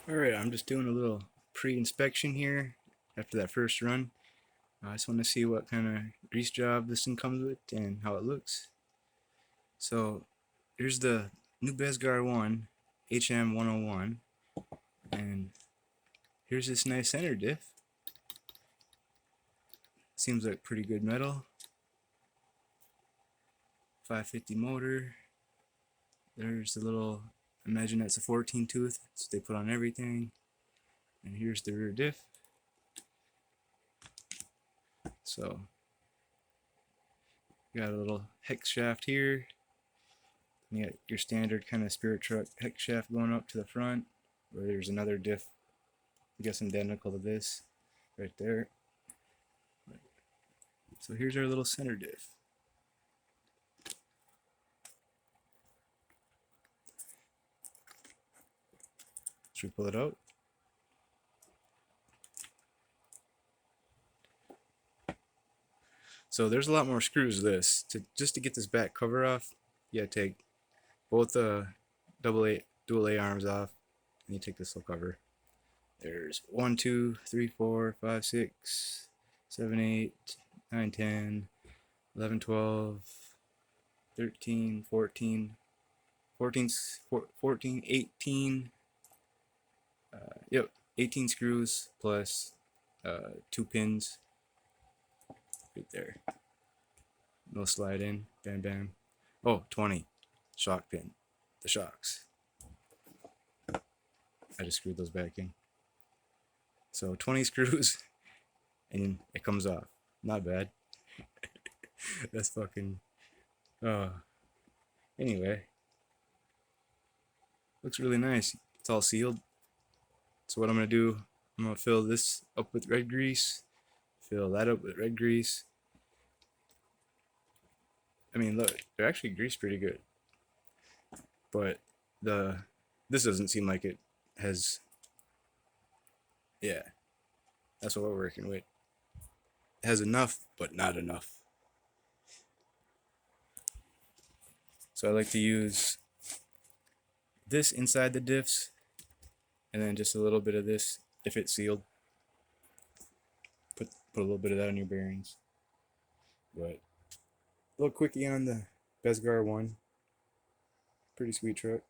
Alright, I'm just doing a little pre-inspection here after that first run. I just want to see what kind of grease job this thing comes with and how it looks. So here's the new Bezgar 1 HM101, and here's this nice center diff. Seems like pretty good metal. 550 motor. There's the little, imagine that's a 14 tooth, so they put on everything. And here's the rear diff. So got a little hex shaft here. You got your standard kind of Spirit Truck hex shaft going up to the front, where there's another diff, I guess identical to this, right there. So here's our little center diff. Should we pull it out? So there's a lot more screws to this. Just to get this back cover off, you gotta take both the dual A arms off, and you take this little cover. There's 1, 2, 3, 4, 5, 6, 7, 8, 9, 10, 11, 12, 13, 14, 18, yep, 18 screws plus 2 pins right there. No slide in, bam bam. Oh, 20 shock pin, the shocks. I just screwed those back in. So 20 screws and it comes off. Not bad. That's fucking anyway. Looks really nice. It's all sealed. So what I'm gonna do, I'm gonna fill this up with red grease, fill that up with red grease. I mean, look, they're actually greased pretty good, but this doesn't seem like it has. Yeah, that's what we're working with. It has enough, but not enough. So I like to use this inside the diffs, and then just a little bit of this if it's sealed. Put a little bit of that on your bearings. But a little quickie on the Bezgar 1. Pretty sweet truck.